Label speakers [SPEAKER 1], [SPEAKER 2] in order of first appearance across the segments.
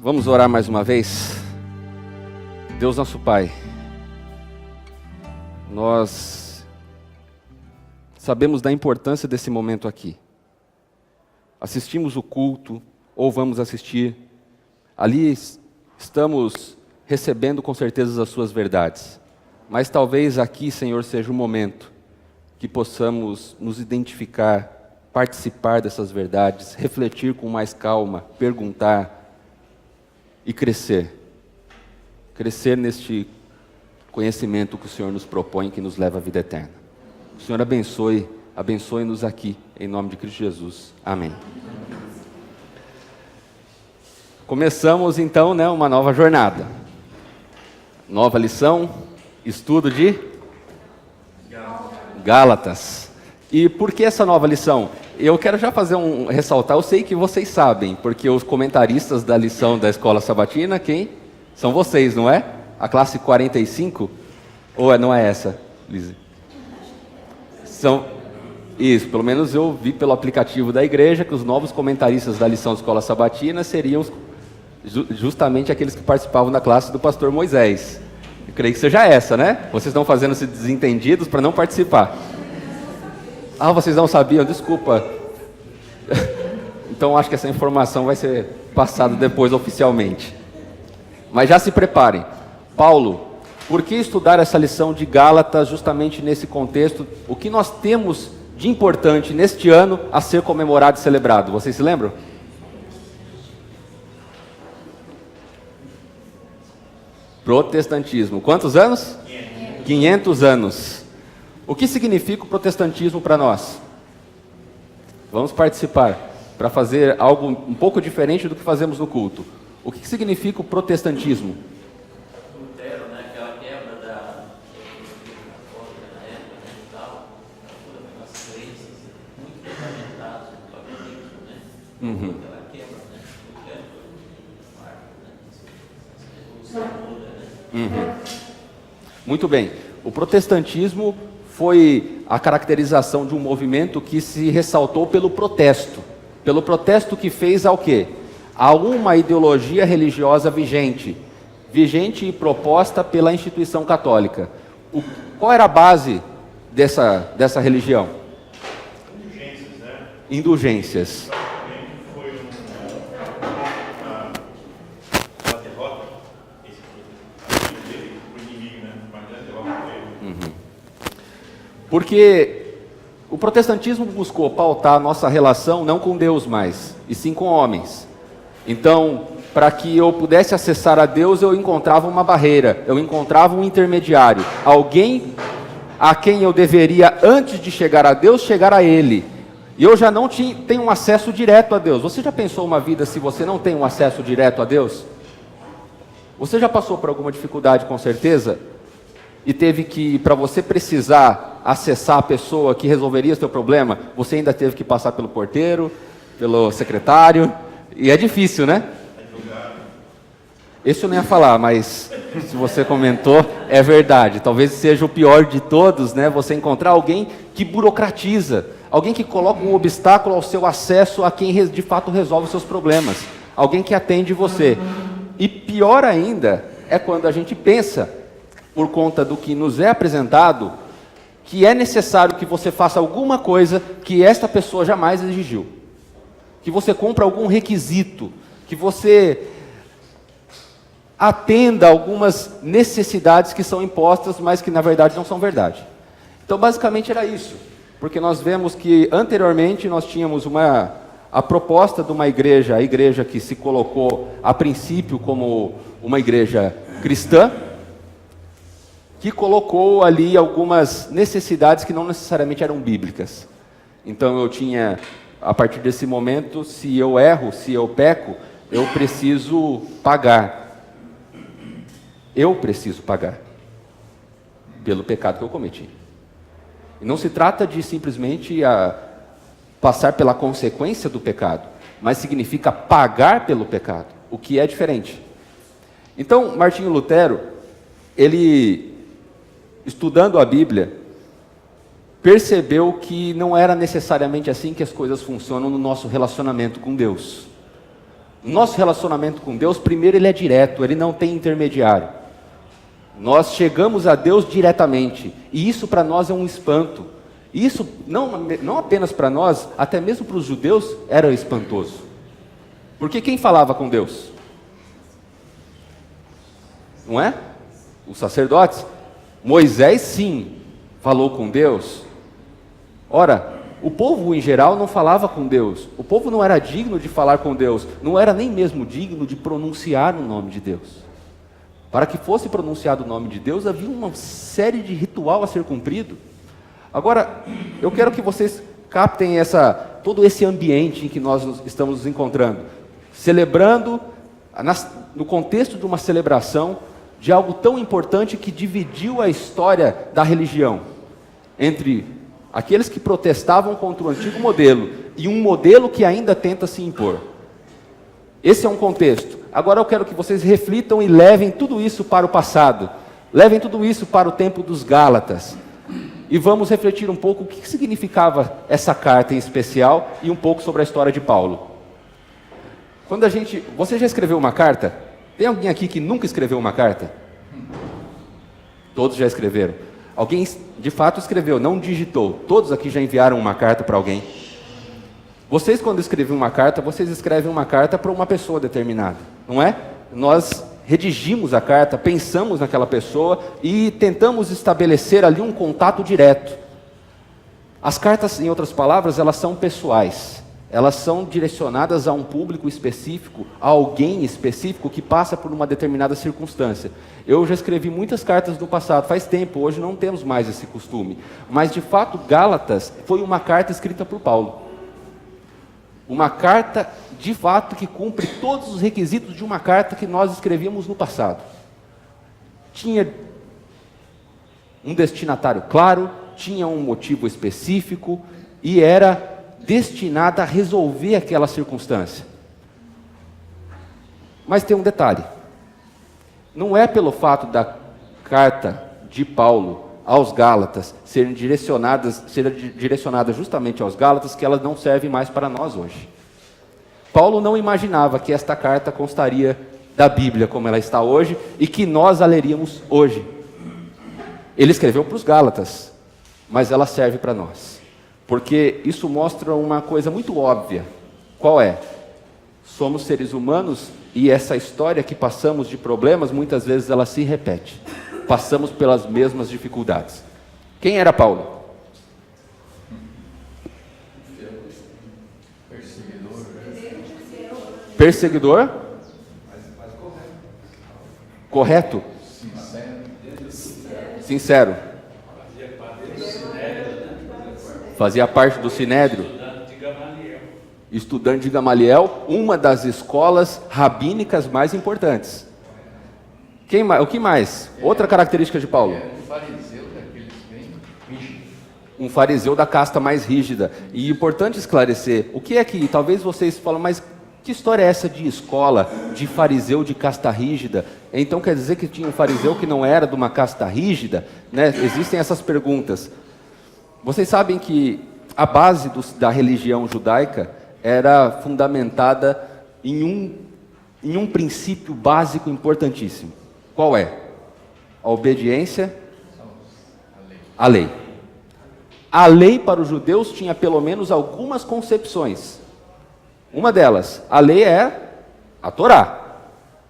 [SPEAKER 1] Vamos orar mais uma vez? Deus nosso Pai, nós sabemos da importância desse momento aqui. Assistimos o culto, ou vamos assistir, ali estamos recebendo com certeza as suas verdades. Mas talvez aqui, Senhor, seja o momento que possamos nos identificar, participar dessas verdades, refletir com mais calma, perguntar e crescer. Crescer neste conhecimento que o Senhor nos propõe, que nos leva à vida eterna. O Senhor abençoe-nos aqui, em nome de Cristo Jesus. Amém. Começamos então, uma nova jornada. Nova lição, estudo de Gálatas. E por que essa nova lição? Eu quero já ressaltar, eu sei que vocês sabem, porque os comentaristas da lição da Escola Sabatina, quem? São vocês, não é? A classe 45? Ou não é essa, Lise? Isso, pelo menos eu vi pelo aplicativo da igreja que os novos comentaristas da lição da Escola Sabatina seriam justamente aqueles que participavam da classe do pastor Moisés. Eu creio que seja essa, né? Vocês estão fazendo-se desentendidos para não participar. Ah, vocês não sabiam? Desculpa. Então acho que essa informação vai ser passada depois oficialmente. Mas já se preparem. Paulo, por que estudar essa lição de Gálatas justamente nesse contexto? O que nós temos de importante neste ano a ser comemorado e celebrado? Vocês se lembram? Protestantismo. Quantos anos? 500 anos. O que significa o protestantismo para nós? Vamos participar para fazer algo um pouco diferente do que fazemos no culto. O que significa o protestantismo?
[SPEAKER 2] Lutero, aquela quebra da Igreja Católica na época e tal, as crenças muito fundamentadas no paganismo, aquela quebra, Lutero foi o marco,
[SPEAKER 1] Muito bem. O protestantismo foi a caracterização de um movimento que se ressaltou pelo protesto. Pelo protesto que fez ao quê? A uma ideologia religiosa vigente e proposta pela instituição católica. Qual era a base dessa religião?
[SPEAKER 3] Indulgências, né?
[SPEAKER 1] Indulgências.
[SPEAKER 3] Foi uma derrota, o inimigo, uma grande derrota.
[SPEAKER 1] Porque o protestantismo buscou pautar a nossa relação não com Deus mais, e sim com homens. Então, para que eu pudesse acessar a Deus, eu encontrava uma barreira, eu encontrava um intermediário, alguém a quem eu deveria, antes de chegar a Deus, chegar a Ele. E eu já não tenho um acesso direto a Deus. Você já pensou uma vida se você não tem um acesso direto a Deus? Você já passou por alguma dificuldade, com certeza? E teve que, para você precisar acessar a pessoa que resolveria o seu problema, você ainda teve que passar pelo porteiro, pelo secretário, e é difícil, né? Esse eu não ia falar, mas se você comentou, é verdade. Talvez seja o pior de todos, você encontrar alguém que burocratiza, alguém que coloca um obstáculo ao seu acesso a quem de fato resolve os seus problemas, alguém que atende você. E pior ainda é quando a gente pensa, por conta do que nos é apresentado, que é necessário que você faça alguma coisa que esta pessoa jamais exigiu. Que você cumpra algum requisito, que você atenda algumas necessidades que são impostas, mas que na verdade não são verdade. Então basicamente era isso, porque nós vemos que anteriormente nós tínhamos a proposta de uma igreja, a igreja que se colocou a princípio como uma igreja cristã, que colocou ali algumas necessidades que não necessariamente eram bíblicas. Então eu tinha, a partir desse momento, se eu erro, se eu peco, eu preciso pagar. Eu preciso pagar pelo pecado que eu cometi. E não se trata de simplesmente passar pela consequência do pecado, mas significa pagar pelo pecado, o que é diferente. Então, Martinho Lutero, ele, estudando a Bíblia, percebeu que não era necessariamente assim que as coisas funcionam no nosso relacionamento com Deus. Nosso relacionamento com Deus, primeiro, ele é direto, ele não tem intermediário. Nós chegamos a Deus diretamente, e isso para nós é um espanto. Isso não apenas para nós, até mesmo para os judeus era espantoso. Porque quem falava com Deus? Não é? Os sacerdotes. Moisés sim, falou com Deus. Ora, o povo em geral não falava com Deus. O povo não era digno de falar com Deus. Não era nem mesmo digno de pronunciar o nome de Deus. Para que fosse pronunciado o nome de Deus, havia uma série de ritual a ser cumprido. Agora, eu quero que vocês captem todo esse ambiente em que nós estamos nos encontrando. Celebrando, no contexto de uma celebração, de algo tão importante que dividiu a história da religião. Entre aqueles que protestavam contra o antigo modelo e um modelo que ainda tenta se impor. Esse é um contexto. Agora eu quero que vocês reflitam e levem tudo isso para o passado. Levem tudo isso para o tempo dos Gálatas. E vamos refletir um pouco o que significava essa carta em especial e um pouco sobre a história de Paulo. Você já escreveu uma carta? Tem alguém aqui que nunca escreveu uma carta? Todos já escreveram. Alguém de fato escreveu, não digitou. Todos aqui já enviaram uma carta para alguém. Vocês, quando escrevem uma carta, vocês escrevem uma carta para uma pessoa determinada, não é? Nós redigimos a carta, pensamos naquela pessoa e tentamos estabelecer ali um contato direto. As cartas, em outras palavras, elas são pessoais. Elas são direcionadas a um público específico, a alguém específico que passa por uma determinada circunstância. Eu já escrevi muitas cartas no passado, faz tempo, hoje não temos mais esse costume. Mas, de fato, Gálatas foi uma carta escrita por Paulo. Uma carta, de fato, que cumpre todos os requisitos de uma carta que nós escrevíamos no passado. Tinha um destinatário claro, tinha um motivo específico e era destinada a resolver aquela circunstância. Mas tem um detalhe. Não é pelo fato da carta de Paulo aos Gálatas ser direcionada justamente aos Gálatas que ela não serve mais para nós hoje. Paulo não imaginava que esta carta constaria da Bíblia como ela está hoje e que nós a leríamos hoje. Ele escreveu para os Gálatas, mas ela serve para nós. Porque isso mostra uma coisa muito óbvia. Qual é? Somos seres humanos e essa história que passamos de problemas, muitas vezes ela se repete. Passamos pelas mesmas dificuldades. Quem era Paulo? Perseguidor? Correto? Sincero. Fazia parte do Sinédrio. Estudante de Gamaliel, uma das escolas rabínicas mais importantes. O que mais? Outra característica de Paulo. Um fariseu da casta mais rígida. E importante esclarecer, o que é que, talvez vocês falam, mas que história é essa de escola, de fariseu de casta rígida? Então quer dizer que tinha um fariseu que não era de uma casta rígida? Né? Existem essas perguntas. Vocês sabem que a base da religião judaica era fundamentada em um princípio básico importantíssimo. Qual é? A obediência à lei. A lei para os judeus tinha pelo menos algumas concepções. Uma delas, a lei é a Torá.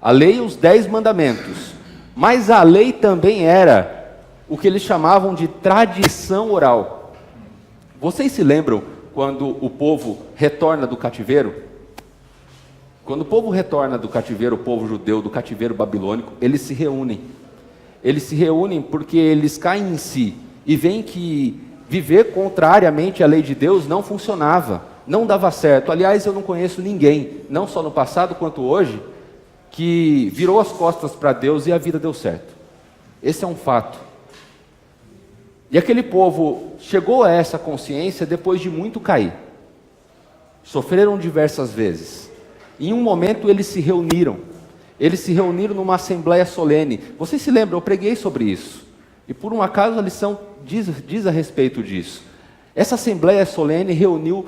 [SPEAKER 1] A lei e os 10 mandamentos. Mas a lei também era o que eles chamavam de tradição oral. Vocês se lembram quando o povo retorna do cativeiro? Quando o povo retorna do cativeiro, o povo judeu do cativeiro babilônico, eles se reúnem. Eles se reúnem porque eles caem em si e veem que viver contrariamente à lei de Deus não funcionava, não dava certo. Aliás, eu não conheço ninguém, não só no passado quanto hoje, que virou as costas para Deus e a vida deu certo. Esse é um fato. E aquele povo chegou a essa consciência depois de muito cair. Sofreram diversas vezes. Em um momento eles se reuniram. Eles se reuniram numa assembleia solene. Vocês se lembram? Eu preguei sobre isso. E por um acaso a lição diz a respeito disso. Essa assembleia solene reuniu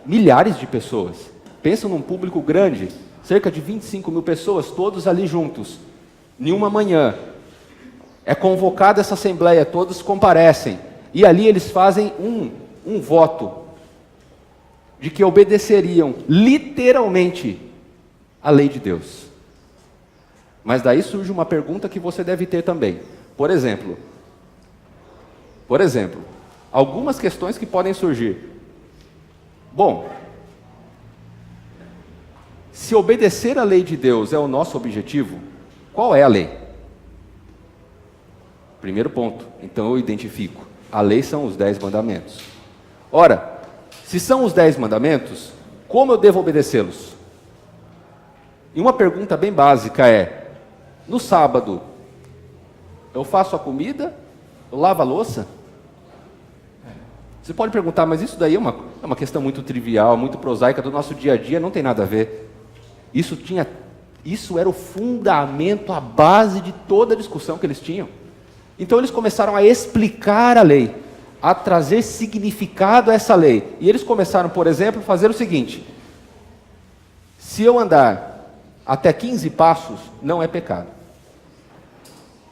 [SPEAKER 1] milhares de pessoas. Pensa num público grande. cerca de 25 mil pessoas, todos ali juntos, em uma manhã. É convocada essa assembleia, todos comparecem, e ali eles fazem um voto de que obedeceriam literalmente a lei de Deus. Mas daí surge uma pergunta que você deve ter também. Por exemplo, algumas questões que podem surgir. Bom, se obedecer à lei de Deus é o nosso objetivo, qual é a lei? Primeiro ponto, então eu identifico. A lei são os 10 mandamentos. Ora, se são os 10 mandamentos, como eu devo obedecê-los? E uma pergunta bem básica é: no sábado, eu faço a comida? Eu lavo a louça? Você pode perguntar, mas isso daí é uma questão muito trivial, muito prosaica do nosso dia a dia, não tem nada a ver. Isso era o fundamento, a base de toda a discussão que eles tinham. Então eles começaram a explicar a lei, a trazer significado a essa lei. E eles começaram, por exemplo, a fazer o seguinte: se eu andar até 15 passos, não é pecado.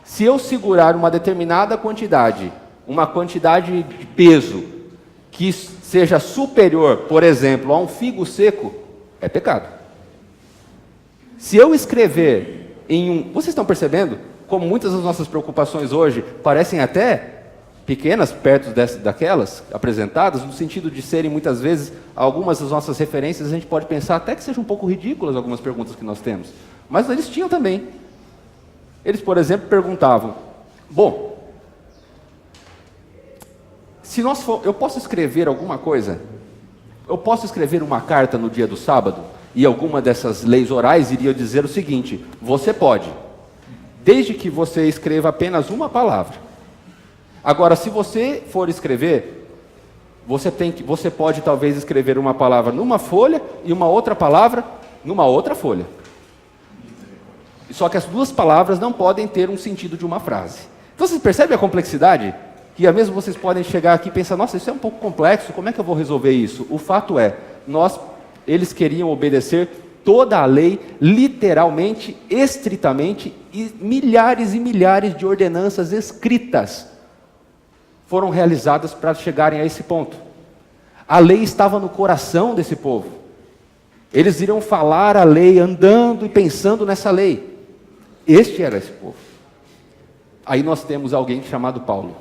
[SPEAKER 1] Se eu segurar uma determinada quantidade, uma quantidade de peso, que seja superior, por exemplo, a um figo seco, é pecado. Se eu escrever Vocês estão percebendo como muitas das nossas preocupações hoje parecem até pequenas, perto daquelas apresentadas, no sentido de serem muitas vezes, algumas das nossas referências, a gente pode pensar até que sejam um pouco ridículas algumas perguntas que nós temos. Mas eles tinham também. Eles, por exemplo, perguntavam: bom, eu posso escrever alguma coisa? Eu posso escrever uma carta no dia do sábado? E alguma dessas leis orais iria dizer o seguinte: você pode, desde que você escreva apenas uma palavra. Agora, se você for escrever, você pode talvez escrever uma palavra numa folha e uma outra palavra numa outra folha. Só que as duas palavras não podem ter um sentido de uma frase. Então vocês percebem a complexidade? Que às vezes vocês podem chegar aqui e pensar: nossa, isso é um pouco complexo, como é que eu vou resolver isso? O fato é, eles queriam obedecer toda a lei, literalmente, estritamente, e milhares de ordenanças escritas foram realizadas para chegarem a esse ponto. A lei estava no coração desse povo. Eles iriam falar a lei, andando e pensando nessa lei. Este era esse povo. Aí nós temos alguém chamado Paulo.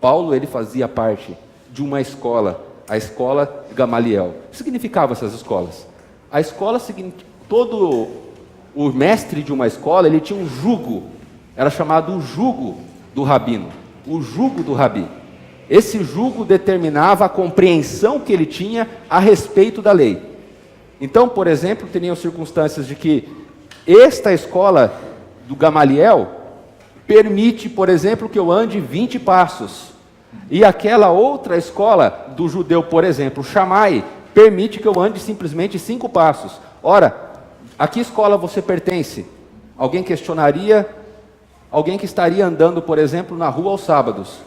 [SPEAKER 1] Paulo, ele fazia parte de uma escola, a escola Gamaliel. O que significava essas escolas? A escola, todo o mestre de uma escola, ele tinha um jugo, era chamado o jugo do rabino, o jugo do rabi. Esse jugo determinava a compreensão que ele tinha a respeito da lei. Então, por exemplo, teriam circunstâncias de que esta escola do Gamaliel permite, por exemplo, que eu ande 20 passos. E aquela outra escola do judeu, por exemplo, Shammai, permite que eu ande simplesmente 5 passos. Ora, a que escola você pertence? Alguém questionaria alguém que estaria andando, por exemplo, na rua aos sábados.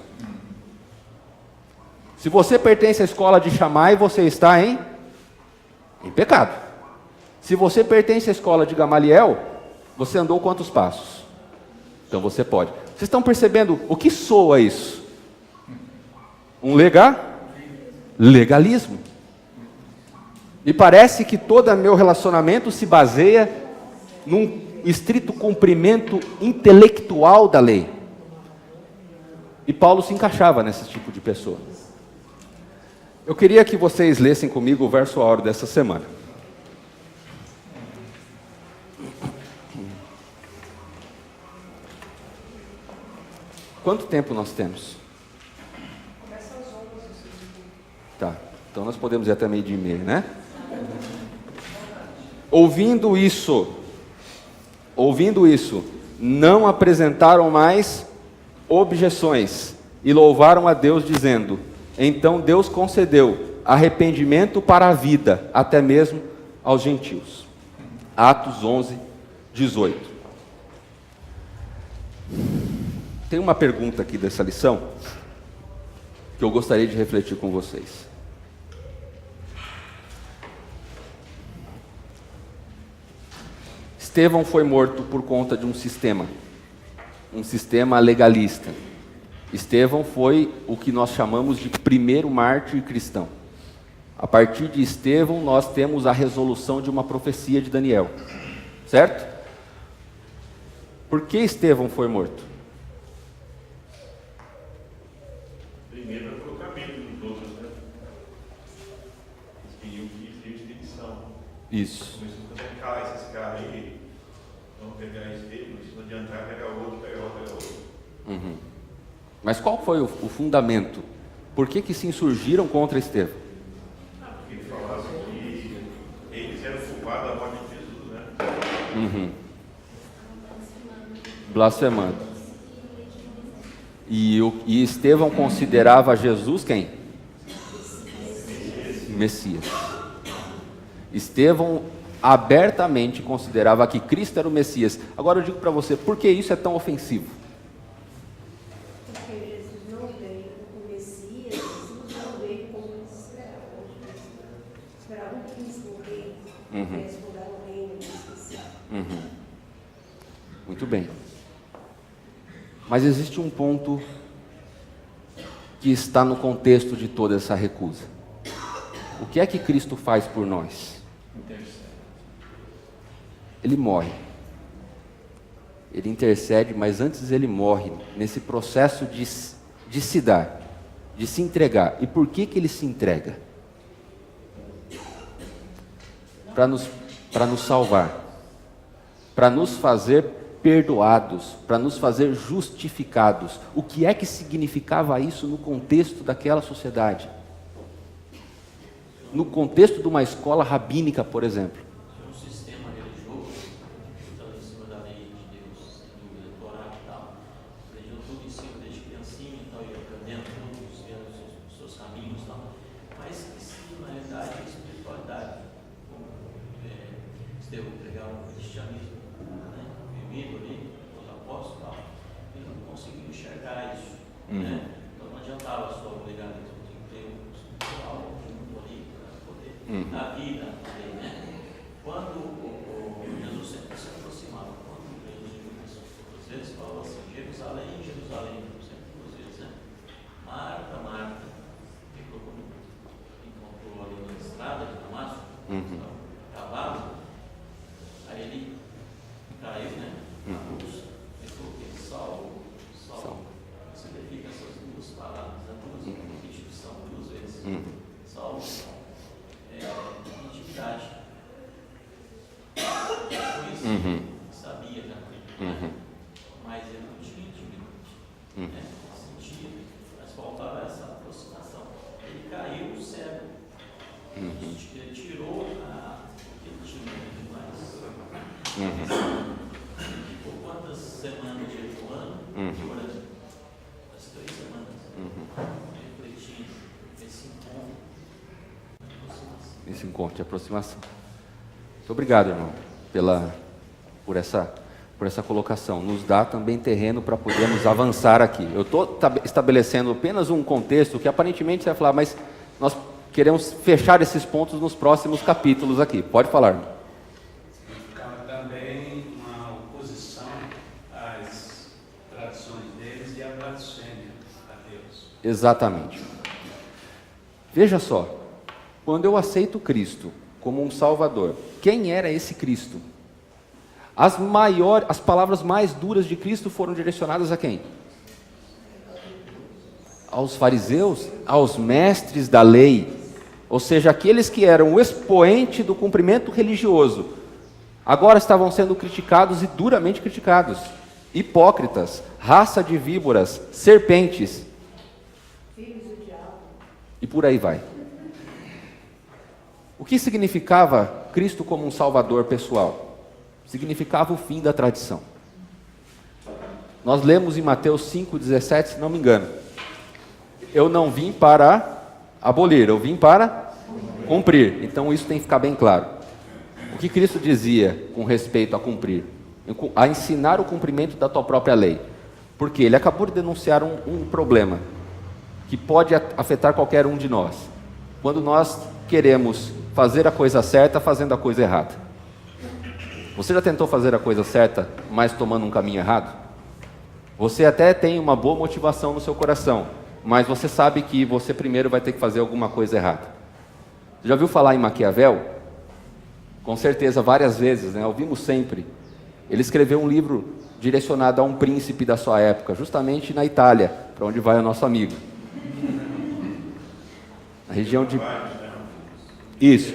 [SPEAKER 1] Se você pertence à escola de Shammai, você está em pecado. Se você pertence à escola de Gamaliel, você andou quantos passos? Então você pode. Vocês estão percebendo o que soa isso? Um legalismo. E parece que todo meu relacionamento se baseia num estrito cumprimento intelectual da lei. E Paulo se encaixava nesse tipo de pessoa. Eu queria que vocês lessem comigo o verso áureo dessa semana. Quanto tempo nós temos?
[SPEAKER 4] Começa às 11.
[SPEAKER 1] Tá, então nós podemos ir até 12:30, né? Ouvindo isso, não apresentaram mais objeções e louvaram a Deus dizendo: então Deus concedeu arrependimento para a vida, até mesmo aos gentios. Atos 11:18. Tem uma pergunta aqui dessa lição que eu gostaria de refletir com vocês. Estevão foi morto por conta de um sistema legalista. Estevão foi o que nós chamamos de primeiro mártir cristão. A partir de Estevão, nós temos a resolução de uma profecia de Daniel, certo? Por que Estevão foi morto?
[SPEAKER 3] Primeiro é colocar medo nos outros, né? Eles queriam que jurisdição.
[SPEAKER 1] Isso.
[SPEAKER 3] Começou a fazer, cala esses caras aí, vamos pegar esse dele, se não adiantar, pegar outro, pegar outro, pegar outro.
[SPEAKER 1] Uhum. Mas qual foi o fundamento? Por que se insurgiram contra Estevão?
[SPEAKER 3] Porque eles falavam que eles eram culpados da morte de Jesus, né?
[SPEAKER 1] Uhum. Blasfemando. E Estevão considerava Jesus quem? Messias. Estevão abertamente considerava que Cristo era o Messias. Agora eu digo para você, por que isso é tão ofensivo?
[SPEAKER 4] Porque Jesus não veio como Messias, Jesus não veio como eles esperavam. Esperavam que Cristo morrer, eles fundaram o reino, eles esqueceram.
[SPEAKER 1] Muito bem. Mas existe um ponto que está no contexto de toda essa recusa. O que é que Cristo faz por nós? Ele morre. Ele intercede, mas antes ele morre nesse processo de se dar, de se entregar. E por que ele se entrega? Para nos salvar, para nos fazer perdoados, para nos fazer justificados. O que é que significava isso no contexto daquela sociedade? No contexto de uma escola rabínica, por exemplo.
[SPEAKER 2] Um sistema religioso, estava em cima da lei de Deus, sem dúvida, Torá e tal. Aprendiam tudo em cima desde criancinha e tal, e aprendendo tudo, vendo os seus caminhos e tal. Mas esqueciam, na realidade, a espiritualidade. Como Estevão pregava o cristianismo, né? Vivido ali, os apóstolos e tal. Eles não conseguiam enxergar isso. Né? Então não adiantava só o legalismo, tinha que ter um espiritual junto ali para poder a vida também, né? Quando Jesus sempre se aproximava, quando Jesus às vezes falava assim, Jerusalém, Jerusalém, sempre duas vezes, né? Marta, Marta, encontrou ali na estrada de Damasco, cavalo, aí ele caiu, né? Na cruz, ele falou que Saulo, significa essas duas palavras, né? Duas repetições, duas vezes. Saulo, intimidade. Conhecia, sabia da coisa, mas ele não tinha intimidade. Né? Sentia, mas faltava essa aproximação. Ele caiu cego. Ele tirou o que ele tinha mais. Por quantas semanas de um ano? Orando. As 3 semanas. Refletindo esse encontro.
[SPEAKER 1] Esse encontro de aproximação. Muito obrigado, irmão, por essa colocação. Nos dá também terreno para podermos avançar aqui. Eu estou estabelecendo apenas um contexto que aparentemente você vai falar, mas nós queremos fechar esses pontos nos próximos capítulos aqui. Pode falar, irmão.
[SPEAKER 5] Significava também uma oposição às tradições deles e à blasfêmia a Deus.
[SPEAKER 1] Exatamente. Veja só, quando eu aceito Cristo como um Salvador, quem era esse Cristo? As palavras mais duras de Cristo foram direcionadas a quem? Aos fariseus, aos mestres da lei, ou seja, aqueles que eram o expoente do cumprimento religioso, agora estavam sendo criticados e duramente criticados. Hipócritas, raça de víboras, serpentes,
[SPEAKER 4] Filhos do diabo.
[SPEAKER 1] e por aí vai. O que significava Cristo como um Salvador pessoal? Significava o fim da tradição. Nós lemos em Mateus 5,17, se não me engano. Eu não vim para abolir, eu vim para cumprir. Então isso tem que ficar bem claro. O que Cristo dizia com respeito a cumprir? A ensinar o cumprimento da tua própria lei. Porque ele acabou de denunciar um problema que pode afetar qualquer um de nós. Quando nós queremos fazer a coisa certa, fazendo a coisa errada. Você já tentou fazer a coisa certa, mas tomando um caminho errado? Você até tem uma boa motivação no seu coração, mas você sabe que você primeiro vai ter que fazer alguma coisa errada. Você já ouviu falar em Maquiavel? Com certeza, várias vezes, né? Ouvimos sempre. Ele escreveu um livro direcionado a um príncipe da sua época, justamente na Itália, para onde vai o nosso amigo. Na região de... Isso.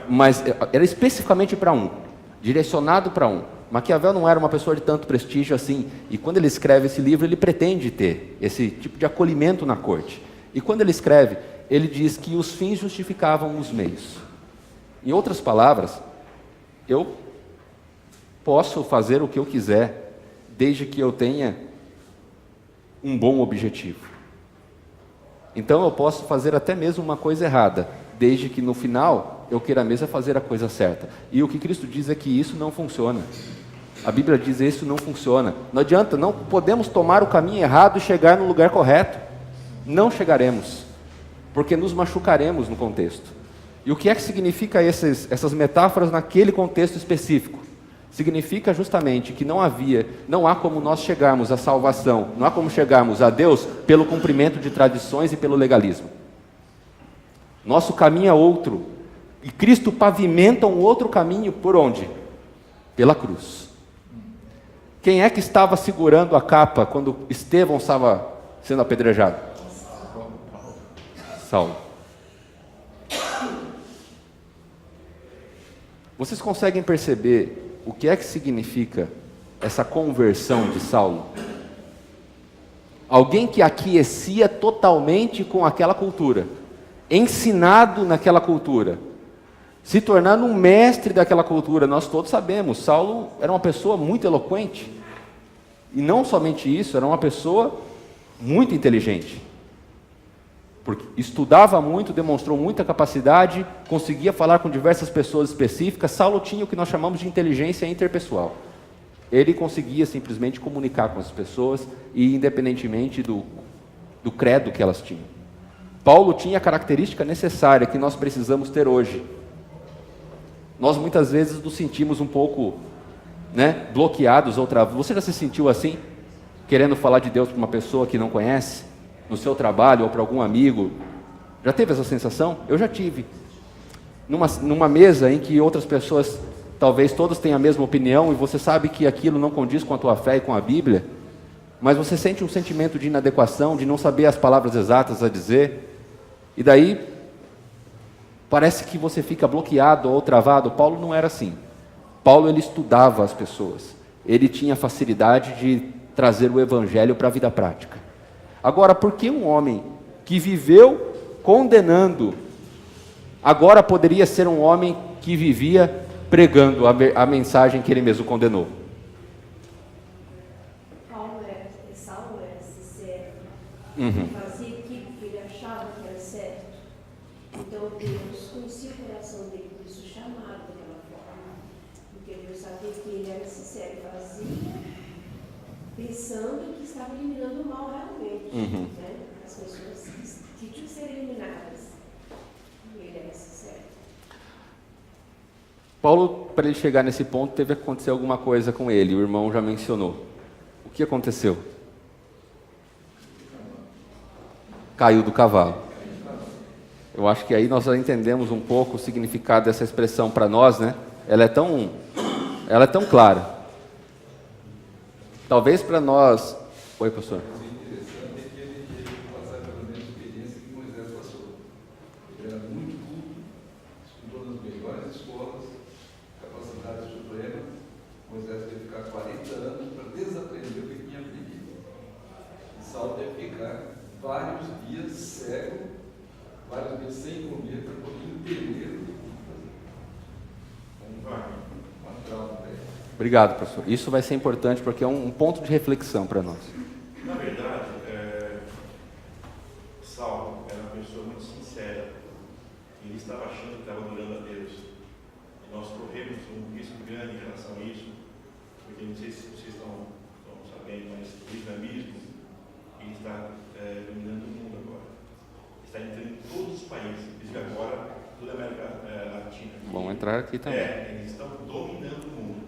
[SPEAKER 1] Mas era especificamente para um, direcionado para um. Maquiavel não era uma pessoa de tanto prestígio assim, e quando ele escreve esse livro, ele pretende ter esse tipo de acolhimento na corte. E quando ele escreve, ele diz que os fins justificavam os meios. Em outras palavras, eu posso fazer o que eu quiser, desde que eu tenha um bom objetivo. Então eu posso fazer até mesmo uma coisa errada, desde que no final eu queira mesmo fazer a coisa certa. E o que Cristo diz é que isso não funciona. A Bíblia diz que isso não funciona. Não adianta, não podemos tomar o caminho errado e chegar no lugar correto. Não chegaremos, porque nos machucaremos no contexto. E o que é que significa essas metáforas naquele contexto específico? Significa justamente que não há como nós chegarmos à salvação, não há como chegarmos a Deus pelo cumprimento de tradições e pelo legalismo. Nosso caminho é outro, e Cristo pavimenta um outro caminho por onde? Pela cruz. Quem é que estava segurando a capa quando Estevão estava sendo apedrejado? Saulo. Vocês conseguem perceber o que é que significa essa conversão de Saulo? Alguém que aquecia totalmente com aquela cultura, ensinado naquela cultura, se tornando um mestre daquela cultura. Nós todos sabemos, Saulo era uma pessoa muito eloquente, e não somente isso, era uma pessoa muito inteligente, porque estudava muito, demonstrou muita capacidade, conseguia falar com diversas pessoas específicas. Saulo tinha o que nós chamamos de inteligência interpessoal. Ele conseguia simplesmente comunicar com as pessoas, e independentemente do credo que elas tinham. Paulo tinha a característica necessária que nós precisamos ter hoje. Nós muitas vezes nos sentimos um pouco, bloqueados ou travados. Você já se sentiu assim? Querendo falar de Deus para uma pessoa que não conhece? No seu trabalho ou para algum amigo? Já teve essa sensação? Eu já tive. Numa mesa em que outras pessoas, talvez todas tenham a mesma opinião, e você sabe que aquilo não condiz com a tua fé e com a Bíblia, mas você sente um sentimento de inadequação, de não saber as palavras exatas a dizer, e daí parece que você fica bloqueado ou travado. Paulo não era assim. Paulo, ele estudava as pessoas, ele tinha facilidade de trazer o evangelho para a vida prática. Agora, por que um homem que viveu condenando, agora poderia ser um homem que vivia pregando a mensagem que ele mesmo condenou?
[SPEAKER 4] Saulo era sincero, fazia aquilo que ele achava que era certo. Então Deus conhecia o coração dele, por isso chamado daquela forma. Porque Deus sabia que ele era sincero e fazia pensando que estava eliminando o mal realmente. As pessoas que tinham que ser eliminadas. E ele era sincero.
[SPEAKER 1] Paulo, para ele chegar nesse ponto, teve que acontecer alguma coisa com ele. O irmão já mencionou. O que aconteceu? Caiu do cavalo. Eu acho que aí nós já entendemos um pouco o significado dessa expressão para nós, né? Ela é tão clara. Talvez para nós... Oi, pastor.
[SPEAKER 6] Vários dias cego, vários dias sem comer, para poder entender o que fazer. Uma trauma.
[SPEAKER 1] Obrigado, professor. Isso vai ser importante porque é um ponto de reflexão para nós.
[SPEAKER 3] Na verdade, Saulo era uma pessoa muito sincera. Ele estava achando que estava adorando a Deus. E nós corremos um risco grande em relação a isso, porque não sei se vocês estão sabendo, mas o islamismo ele está dominando o mundo agora. Está entrando em todos os países, inclusive agora toda a América Latina.
[SPEAKER 1] Vamos entrar aqui também.
[SPEAKER 3] Eles estão dominando o mundo.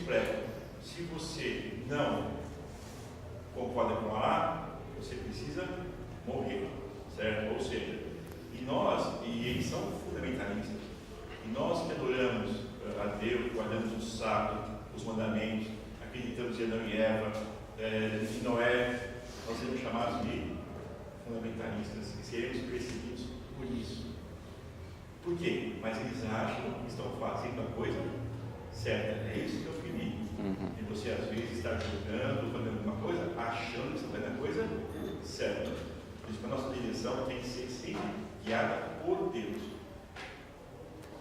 [SPEAKER 3] pregam. Se você não concorda com Allah, você precisa morrer, certo? Ou seja, e eles são fundamentalistas, e nós que adoramos a Deus, guardamos o sábado, os mandamentos, acreditamos em Adão e Eva, em Noé, nós seremos chamados de fundamentalistas e seremos perseguidos por isso. Por quê? Mas eles acham que estão fazendo a coisa certa. É isso que é o perigo. E você às vezes está julgando, fazendo alguma coisa, achando que está fazendo a coisa certa. Por isso que a nossa direção tem que ser sempre guiada por Deus.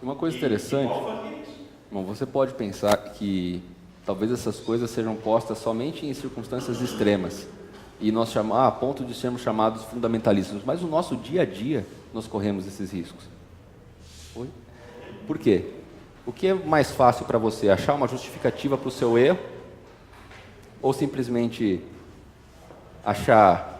[SPEAKER 1] Uma coisa interessante, bom, você pode pensar que talvez essas coisas sejam postas somente em circunstâncias extremas e nós a ponto de sermos chamados fundamentalistas, mas no nosso dia a dia nós corremos esses riscos. Por quê? O que é mais fácil para você? Achar uma justificativa para o seu erro ou simplesmente achar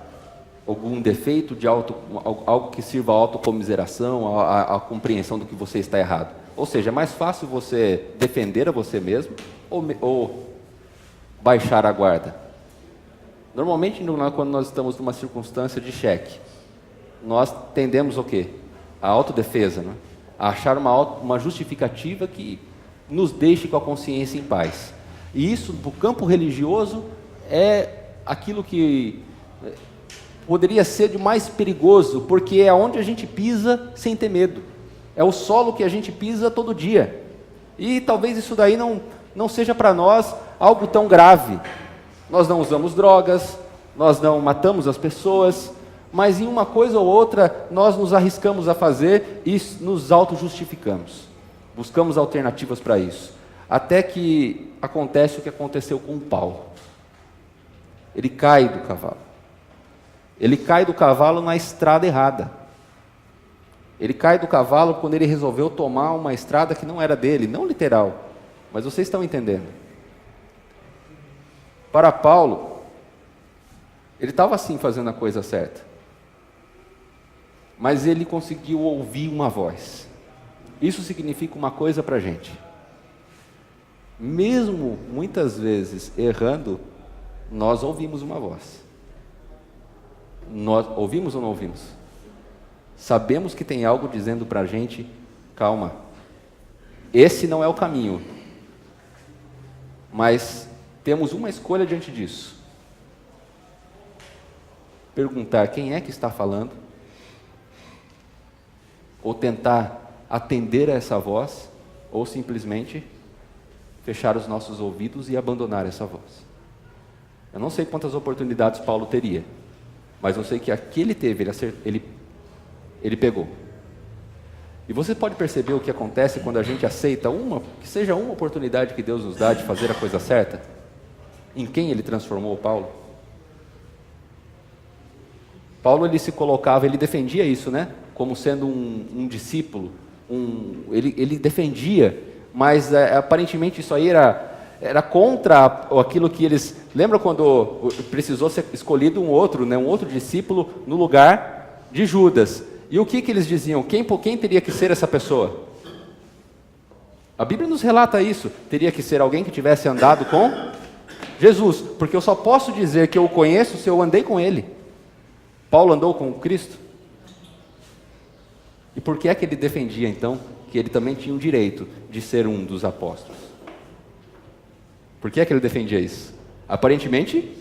[SPEAKER 1] algum defeito de algo que sirva à autocomiseração, à compreensão do que você está errado? Ou seja, é mais fácil você defender a você mesmo ou baixar a guarda? Normalmente, quando nós estamos numa circunstância de cheque, nós tendemos o quê? A autodefesa, né? A achar uma justificativa que nos deixe com a consciência em paz. E isso, no campo religioso, é aquilo que poderia ser de mais perigoso, porque é onde a gente pisa sem ter medo. É o solo que a gente pisa todo dia. E talvez isso daí não seja para nós algo tão grave. Nós não usamos drogas, nós não matamos as pessoas, mas em uma coisa ou outra nós nos arriscamos a fazer e nos auto-justificamos. Buscamos alternativas para isso. Até que acontece o que aconteceu com Paulo. Ele cai do cavalo. Ele cai do cavalo na estrada errada. Ele cai do cavalo quando ele resolveu tomar uma estrada que não era dele, não literal, mas vocês estão entendendo. Para Paulo, ele estava sim fazendo a coisa certa, mas ele conseguiu ouvir uma voz. Isso significa uma coisa para a gente. Mesmo muitas vezes errando, nós ouvimos uma voz. Nós ouvimos ou não ouvimos? Sabemos que tem algo dizendo para a gente, calma, esse não é o caminho. Mas temos uma escolha diante disso. Perguntar quem é que está falando, ou tentar atender a essa voz, ou simplesmente fechar os nossos ouvidos e abandonar essa voz. Eu não sei quantas oportunidades Paulo teria, mas eu sei que aqui ele teve, ele pegou. E você pode perceber o que acontece quando a gente aceita que seja uma oportunidade que Deus nos dá de fazer a coisa certa? Em quem ele transformou Paulo? Paulo, ele se colocava, ele defendia isso, né? Como sendo um discípulo, ele defendia, mas aparentemente isso aí era contra aquilo que eles... Lembra quando precisou ser escolhido um outro discípulo no lugar de Judas? E o que eles diziam? Quem teria que ser essa pessoa? A Bíblia nos relata isso. Teria que ser alguém que tivesse andado com Jesus, porque eu só posso dizer que eu o conheço se eu andei com ele. Paulo andou com Cristo? E por que é que ele defendia então que ele também tinha o direito de ser um dos apóstolos? Por que é que ele defendia isso? Aparentemente,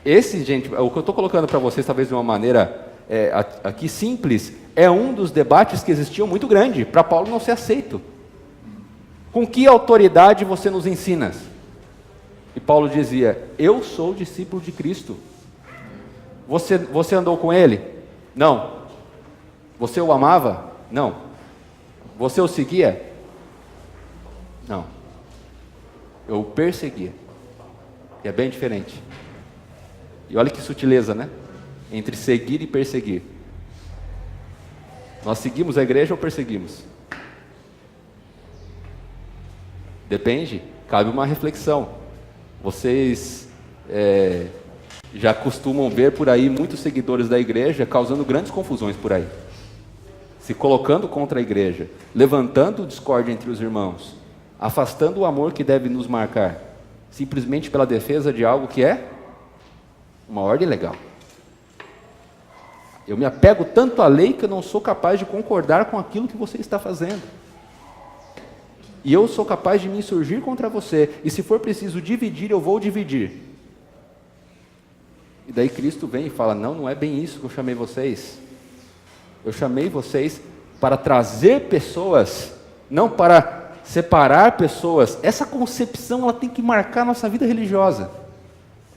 [SPEAKER 1] o que eu estou colocando para vocês, talvez de uma maneira aqui simples, é um dos debates que existiam muito grande, para Paulo não ser aceito. Com que autoridade você nos ensina? E Paulo dizia, eu sou discípulo de Cristo. Você andou com ele? Não. Você o amava? Não. Você o seguia? Não. Eu o perseguia. Que é bem diferente. E olha que sutileza, né? Entre seguir e perseguir. Nós seguimos a igreja ou perseguimos? Depende, cabe uma reflexão. Vocês já costumam ver por aí muitos seguidores da igreja causando grandes confusões por aí, se colocando contra a igreja, levantando discórdia entre os irmãos. afastando o amor que deve nos marcar, simplesmente pela defesa de algo que é uma ordem legal. Eu me apego tanto à lei que eu não sou capaz de concordar com aquilo que você está fazendo. E eu sou capaz de me insurgir contra você. E se for preciso dividir, eu vou dividir. E daí Cristo vem e fala, não, não é bem isso que eu chamei vocês. Eu chamei vocês para trazer pessoas, não para separar pessoas. Essa concepção ela tem que marcar a nossa vida religiosa.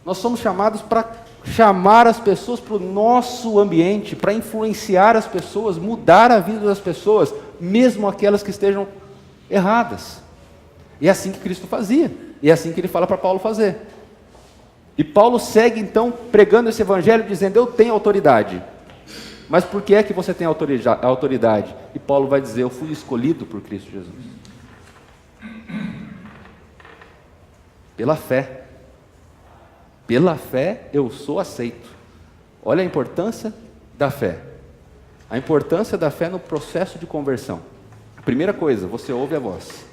[SPEAKER 1] Nós somos chamados para chamar as pessoas para o nosso ambiente, para influenciar as pessoas, mudar a vida das pessoas, mesmo aquelas que estejam erradas. E é assim que Cristo fazia, e é assim que ele fala para Paulo fazer. E Paulo segue então pregando esse evangelho dizendo, eu tenho autoridade. Mas por que é que você tem autoridade? E Paulo vai dizer, eu fui escolhido por Cristo Jesus. Pela fé. Pela fé eu sou aceito. Olha a importância da fé. A importância da fé no processo de conversão. Primeira coisa, você ouve a voz.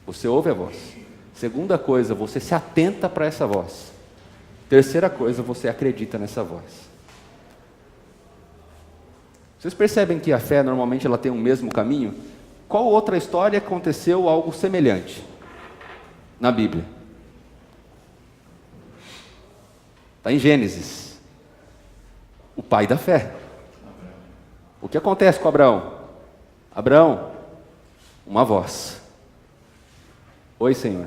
[SPEAKER 1] Você ouve a voz. Segunda coisa, você se atenta para essa voz. Terceira coisa, você acredita nessa voz. Vocês percebem que a fé normalmente ela tem o mesmo caminho? Qual outra história aconteceu algo semelhante na Bíblia? Está em Gênesis. O pai da fé. O que acontece com Abraão? Abraão, uma voz. Oi, Senhor.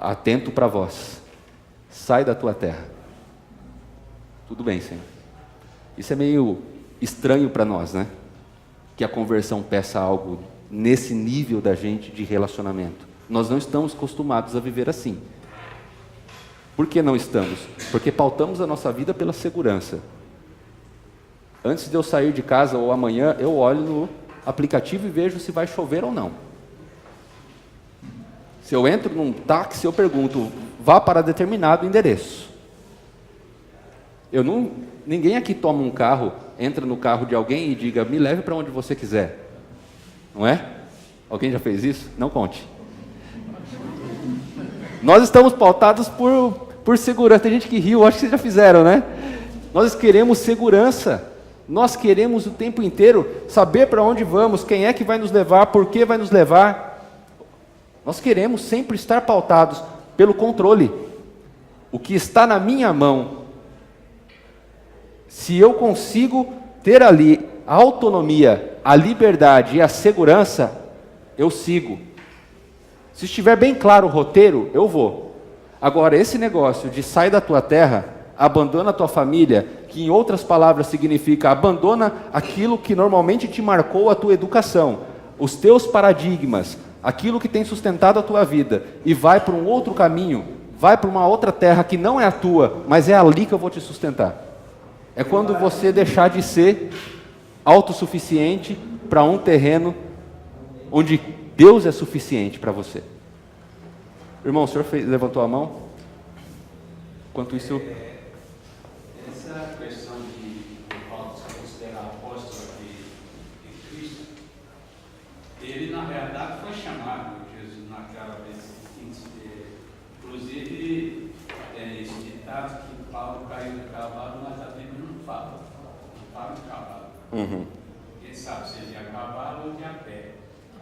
[SPEAKER 1] Atento para a voz. Sai da tua terra. Tudo bem, Senhor. Isso é meio estranho para nós, né? Que a conversão peça algo nesse nível da gente de relacionamento. Nós não estamos acostumados a viver assim. Por que não estamos? Porque pautamos a nossa vida pela segurança. Antes de eu sair de casa ou amanhã, eu olho no aplicativo e vejo se vai chover ou não. Se eu entro num táxi, eu pergunto, vá para determinado endereço. Ninguém aqui toma um carro, entra no carro de alguém e diga, me leve para onde você quiser. Não é? Alguém já fez isso? Não conte. Nós estamos pautados por segurança. Tem gente que riu, acho que vocês já fizeram, né? Nós queremos segurança. Nós queremos o tempo inteiro saber para onde vamos, quem é que vai nos levar, por que vai nos levar. Nós queremos sempre estar pautados pelo controle. O que está na minha mão, se eu consigo ter ali a autonomia, a liberdade e a segurança, eu sigo. Se estiver bem claro o roteiro, eu vou. Agora, esse negócio de sair da tua terra, abandona a tua família, que em outras palavras significa abandona aquilo que normalmente te marcou a tua educação, os teus paradigmas, aquilo que tem sustentado a tua vida, e vai para um outro caminho, vai para uma outra terra que não é a tua, mas é ali que eu vou te sustentar. É quando você deixar de ser autossuficiente para um terreno onde Deus é suficiente para você. Irmão, o senhor levantou a mão? Enquanto isso...
[SPEAKER 5] Essa questão de Paulo se considerar apóstolo de Cristo, ele na realidade foi chamado por Jesus naquela vez. Inclusive, esse ditado que Paulo caiu do cavalo, mas a Bíblia não fala. Não fala de cavalo.
[SPEAKER 1] Uhum.
[SPEAKER 5] Quem sabe se ele ia a cavalo ou de a pé.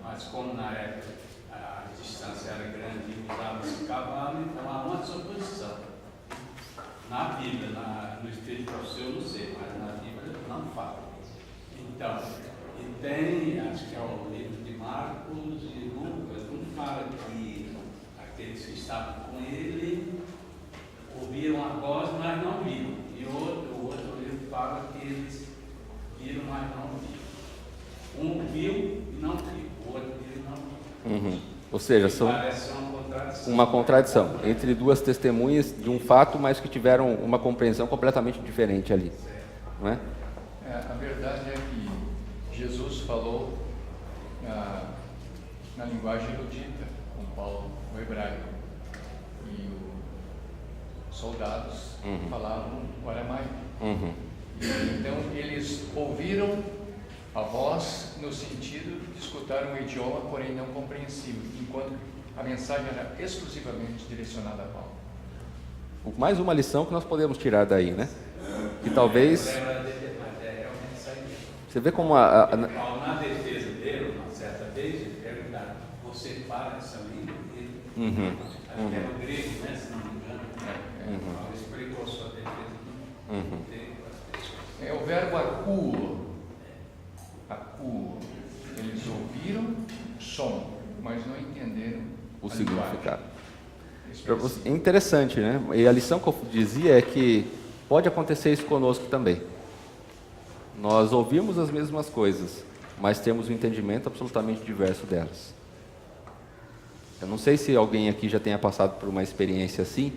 [SPEAKER 5] Mas como na época a distância era grande e usava-se o cavalo, então há uma suposição. Na Bíblia, no Espírito Professor eu não sei, mas na Bíblia não fala. Então, e tem, acho que é o livro de Marcos e Lucas, um fala que aqueles que estavam com ele ouviram a voz, mas não viram. E o outro livro fala que eles viram, mas não viram. Um viu e não viu.
[SPEAKER 1] Uhum. Ou seja, são
[SPEAKER 5] parece
[SPEAKER 1] uma contradição entre duas testemunhas de um fato, mas que tiveram uma compreensão completamente diferente ali, não é?
[SPEAKER 7] A verdade é que Jesus falou na linguagem erudita, com Paulo, o hebraico, e os soldados falavam o aramaico.
[SPEAKER 1] Uhum.
[SPEAKER 7] Então eles ouviram A voz no sentido de escutar um idioma, porém não compreensível, enquanto a mensagem era exclusivamente direcionada a Paulo.
[SPEAKER 1] Mais uma lição que nós podemos tirar daí, né? Que talvez... Você vê como
[SPEAKER 5] Paulo, na defesa dele, uma certa vez, ele perguntaram: você fala essa língua? Ele era o grego, né? Se não me engano. Paulo explicou sua defesa.
[SPEAKER 7] É o verbo acuo. Acuo. Eles ouviram som, mas não entenderam
[SPEAKER 1] o
[SPEAKER 7] a
[SPEAKER 1] significado.
[SPEAKER 7] linguagem.
[SPEAKER 1] É interessante, né? E a lição que eu dizia é que pode acontecer isso conosco também. Nós ouvimos as mesmas coisas, mas temos um entendimento absolutamente diverso delas. Eu não sei se alguém aqui já tenha passado por uma experiência assim,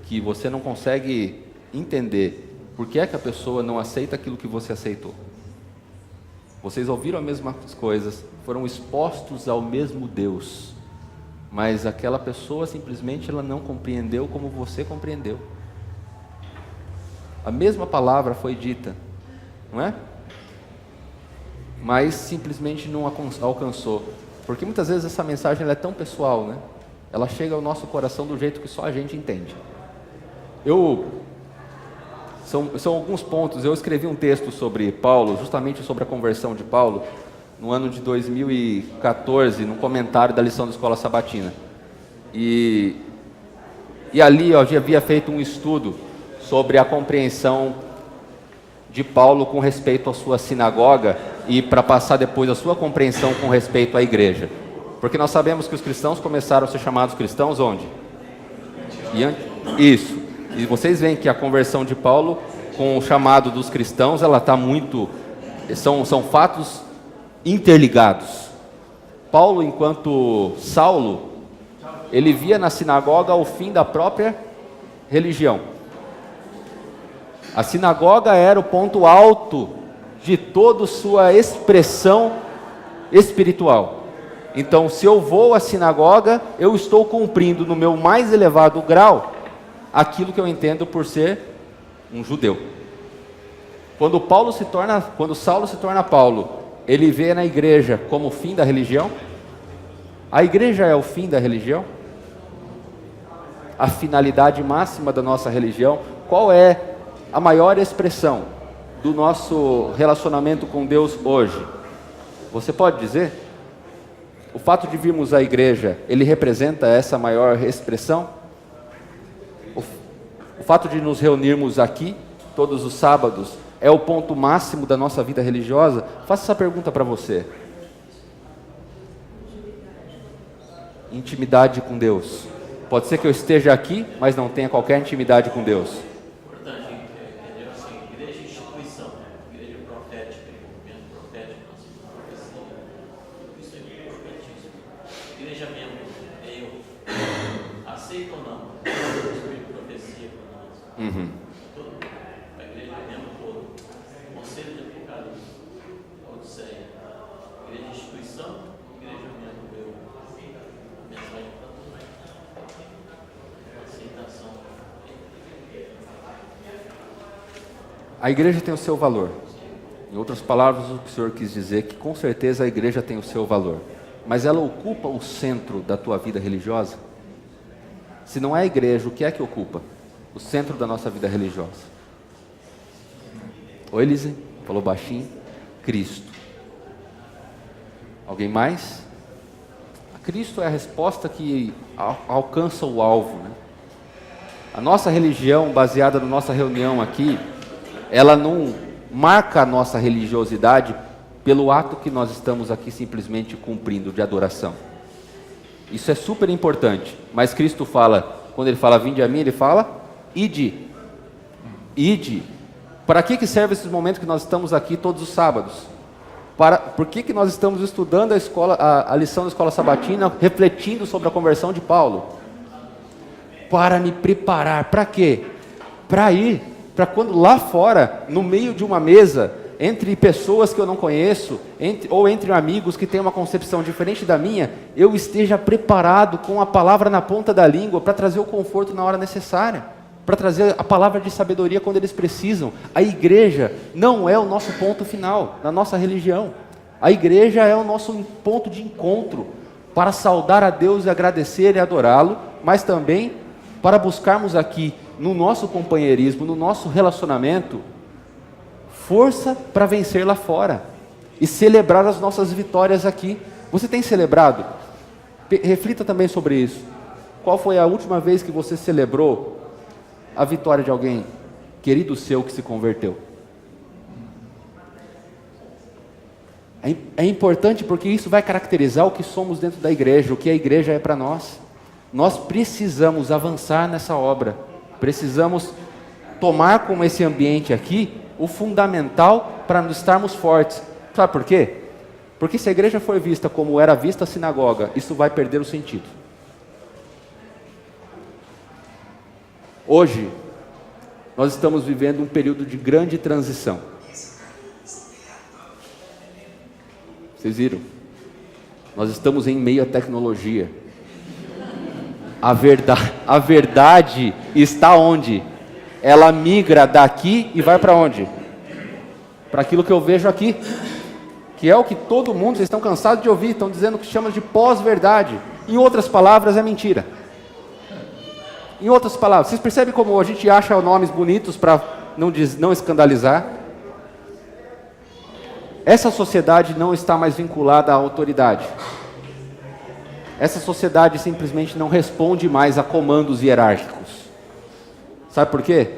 [SPEAKER 1] que você não consegue entender por que é que a pessoa não aceita aquilo que você aceitou. Vocês ouviram as mesmas coisas, foram expostos ao mesmo Deus, mas aquela pessoa simplesmente ela não compreendeu como você compreendeu. A mesma palavra foi dita, não é? Mas simplesmente não alcançou. Porque muitas vezes essa mensagem ela é tão pessoal, né? Ela chega ao nosso coração do jeito que só a gente entende. São alguns pontos. Eu escrevi um texto sobre Paulo, justamente sobre a conversão de Paulo, no ano de 2014, num comentário da lição da Escola Sabatina. E ali eu já havia feito um estudo sobre a compreensão de Paulo com respeito à sua sinagoga e para passar depois a sua compreensão com respeito à igreja. Porque nós sabemos que os cristãos começaram a ser chamados cristãos onde? Isso. E vocês veem que a conversão de Paulo com o chamado dos cristãos, ela está muito... São fatos interligados. Paulo, enquanto Saulo, ele via na sinagoga o fim da própria religião. A sinagoga era o ponto alto de toda sua expressão espiritual. Então, se eu vou à sinagoga, eu estou cumprindo no meu mais elevado grau aquilo que eu entendo por ser um judeu. Quando Saulo se torna Paulo, ele vê na igreja como o fim da religião? A igreja é o fim da religião? A finalidade máxima da nossa religião? Qual é a maior expressão do nosso relacionamento com Deus hoje? Você pode dizer? O fato de virmos à igreja, ele representa essa maior expressão? O fato de nos reunirmos aqui, todos os sábados, é o ponto máximo da nossa vida religiosa? Faço essa pergunta para você. Intimidade com Deus. Pode ser que eu esteja aqui, mas não tenha qualquer intimidade com Deus.
[SPEAKER 2] Importante entender assim, igreja é instituição, igreja profética, movimento profético, profecia, tudo isso é importantíssimo. Igreja membro, eu aceito ou não, o Espírito de profecia para nós. A igreja é membro todo, conselho de Apocalipse, Odisseia, igreja é instituição, igreja é membro, eu, a mensagem para todos, aceitação.
[SPEAKER 1] A igreja tem o seu valor. Em outras palavras, o que o Senhor quis dizer é que com certeza a igreja tem o seu valor. Mas ela ocupa o centro da tua vida religiosa? Se não é a igreja, o que é que ocupa o centro da nossa vida religiosa? Oi, Elise? Falou baixinho. Cristo. Alguém mais? Cristo é a resposta que alcança o alvo, né? A nossa religião, baseada na nossa reunião aqui, ela não marca a nossa religiosidade pelo ato que nós estamos aqui simplesmente cumprindo de adoração. Isso é super importante, mas Cristo fala, quando ele fala vinde a mim, ele fala ide. Ide. Para que serve esse momento que nós estamos aqui todos os sábados? Por que nós estamos estudando a lição da Escola Sabatina, refletindo sobre a conversão de Paulo? Para me preparar. Para quê? Para quando lá fora, no meio de uma mesa, entre pessoas que eu não conheço, ou entre amigos que têm uma concepção diferente da minha, eu esteja preparado com a palavra na ponta da língua para trazer o conforto na hora necessária. para trazer a palavra de sabedoria quando eles precisam. A igreja não é o nosso ponto final na nossa religião. A igreja é o nosso ponto de encontro para saudar a Deus e agradecer e adorá-lo, mas também para buscarmos aqui, no nosso companheirismo, no nosso relacionamento, força para vencer lá fora e celebrar as nossas vitórias aqui. Você tem celebrado? Reflita também sobre isso. Qual foi a última vez que você celebrou a vitória de alguém querido seu que se converteu? É importante porque isso vai caracterizar o que somos dentro da igreja, o que a igreja é para nós. Nós precisamos avançar nessa obra, precisamos tomar como esse ambiente aqui o fundamental para estarmos fortes. Sabe por quê? Porque se a igreja for vista como era vista a sinagoga, isso vai perder o sentido. Hoje, nós estamos vivendo um período de grande transição. Vocês viram? Nós estamos em meio à tecnologia. A verdade está onde? Ela migra daqui e vai para onde? Para aquilo que eu vejo aqui, que é o que todo mundo, vocês estão cansados de ouvir, estão dizendo que chama de pós-verdade. Em outras palavras, é mentira. Em outras palavras, vocês percebem como a gente acha nomes bonitos para não escandalizar? Essa sociedade não está mais vinculada à autoridade. Essa sociedade simplesmente não responde mais a comandos hierárquicos. Sabe por quê?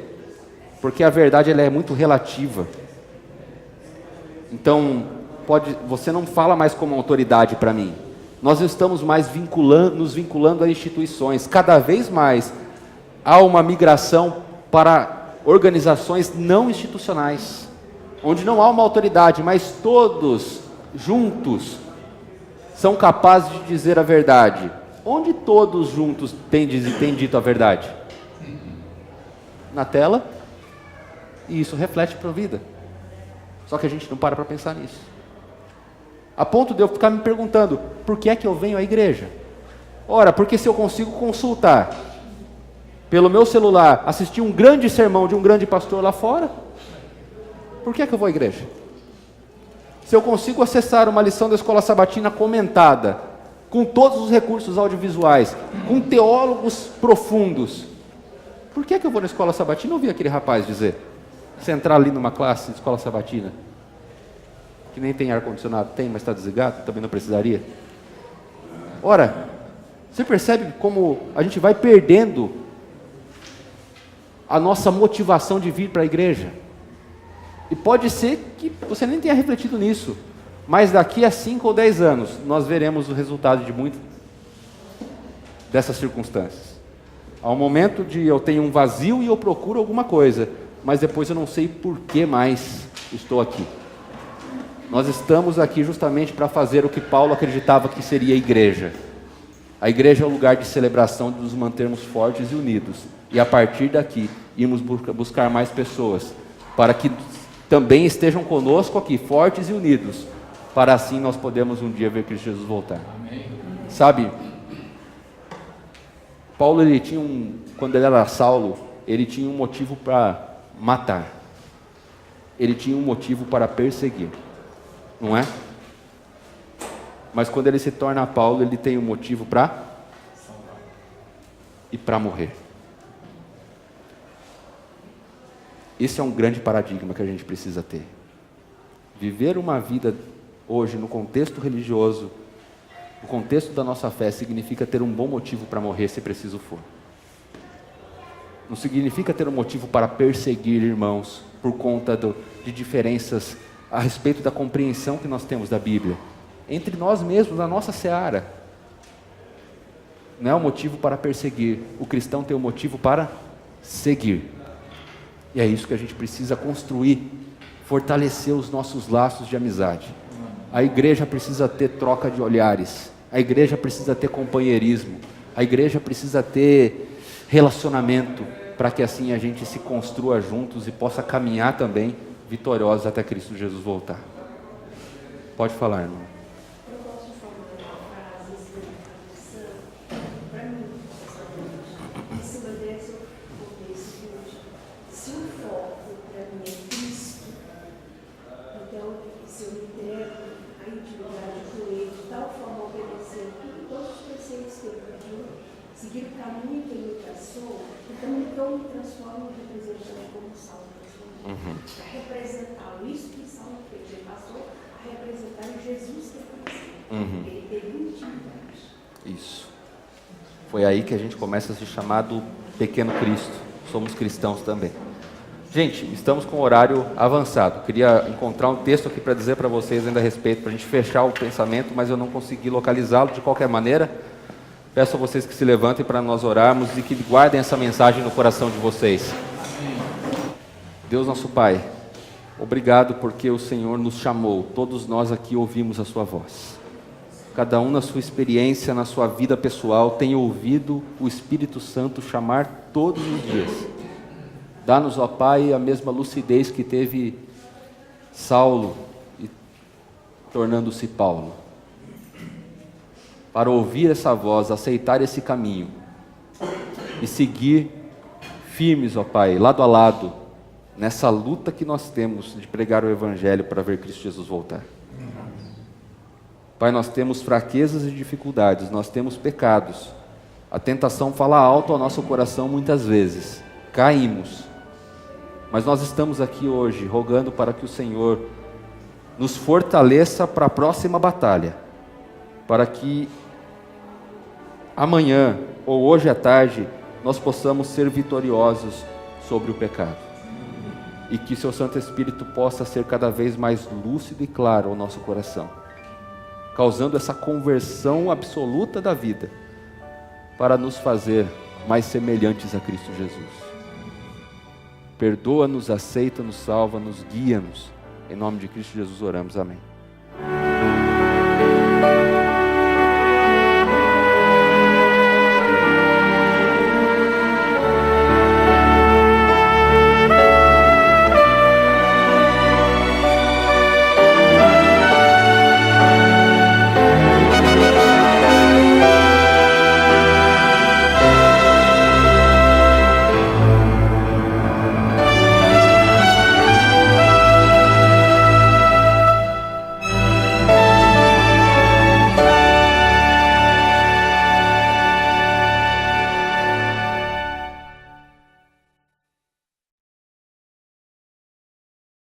[SPEAKER 1] Porque a verdade ela é muito relativa. Então, você não fala mais como autoridade para mim. Nós estamos mais nos vinculando a instituições. Cada vez mais há uma migração para organizações não institucionais, onde não há uma autoridade, mas todos juntos são capazes de dizer a verdade. Onde todos juntos têm dito a verdade? Na tela, e isso reflete para a vida. Só que a gente não para pensar nisso. A ponto de eu ficar me perguntando, por que é que eu venho à igreja? Ora, porque se eu consigo consultar pelo meu celular, assistir um grande sermão de um grande pastor lá fora, por que é que eu vou à igreja? Se eu consigo acessar uma lição da escola sabatina comentada, com todos os recursos audiovisuais, com teólogos profundos, por que é que eu vou na escola sabatina ouvir aquele rapaz dizer? Se entrar ali numa classe de escola sabatina, que nem tem ar-condicionado, tem, mas está desligado, também não precisaria. Ora, você percebe como a gente vai perdendo a nossa motivação de vir para a igreja? E pode ser que você nem tenha refletido nisso, mas daqui a 5 ou 10 anos, nós veremos o resultado de muitas dessas circunstâncias. Há um momento de eu tenho um vazio e eu procuro alguma coisa, mas depois eu não sei por que mais estou aqui. Nós estamos aqui justamente para fazer o que Paulo acreditava que seria a igreja. A igreja é o lugar de celebração, de nos mantermos fortes e unidos. E a partir daqui, irmos buscar mais pessoas, para que também estejam conosco aqui, fortes e unidos, para assim nós podemos um dia ver Cristo Jesus voltar.
[SPEAKER 7] Amém.
[SPEAKER 1] Sabe, Paulo, quando ele era Saulo, ele tinha um motivo para matar. Ele tinha um motivo para perseguir, não é? Mas quando ele se torna Paulo, ele tem um motivo para e para morrer. Esse é um grande paradigma que a gente precisa ter. Viver uma vida hoje no contexto religioso, no contexto da nossa fé, significa ter um bom motivo para morrer se preciso for. Não significa ter um motivo para perseguir irmãos por conta de diferenças a respeito da compreensão que nós temos da Bíblia. Entre nós mesmos, na nossa seara. Não é um motivo para perseguir. O cristão tem um motivo para seguir. E é isso que a gente precisa construir, fortalecer os nossos laços de amizade. A igreja precisa ter troca de olhares. A igreja precisa ter companheirismo. A igreja precisa ter relacionamento, para que assim a gente se construa juntos e possa caminhar também vitoriosos até Cristo Jesus voltar. Pode falar, irmão.
[SPEAKER 4] Eu posso falar frases da tradição, para mim, em cima dessa eu contei esse então me transformo em representante como Saulo transformou. Para representá-lo, isso que Saulo fez, ele passou a representar o Jesus que apareceu. Ele teve intimidade.
[SPEAKER 1] Isso. Foi aí que a gente começa a se chamar do pequeno Cristo. Somos cristãos também. Gente, estamos com o horário avançado. Queria encontrar um texto aqui para dizer para vocês ainda a respeito, para a gente fechar o pensamento, mas eu não consegui localizá-lo. De qualquer maneira, peço a vocês que se levantem para nós orarmos e que guardem essa mensagem no coração de vocês. Deus nosso Pai, obrigado porque o Senhor nos chamou. Todos nós aqui ouvimos a sua voz. Cada um na sua experiência, na sua vida pessoal, tem ouvido o Espírito Santo chamar todos os dias. Dá-nos, ó Pai, a mesma lucidez que teve Saulo, e tornando-se Paulo. Para ouvir essa voz, aceitar esse caminho e seguir firmes, ó Pai, lado a lado, nessa luta que nós temos de pregar o Evangelho para ver Cristo Jesus voltar. Pai, nós temos fraquezas e dificuldades, nós temos pecados. A tentação fala alto ao nosso coração muitas vezes. Caímos. Mas nós estamos aqui hoje rogando para que o Senhor nos fortaleça para a próxima batalha. Para que amanhã ou hoje à tarde nós possamos ser vitoriosos sobre o pecado. E que seu Santo Espírito possa ser cada vez mais lúcido e claro ao nosso coração, causando essa conversão absoluta da vida, para nos fazer mais semelhantes a Cristo Jesus. Perdoa-nos, aceita-nos, salva-nos, guia-nos. Em nome de Cristo Jesus oramos, amém.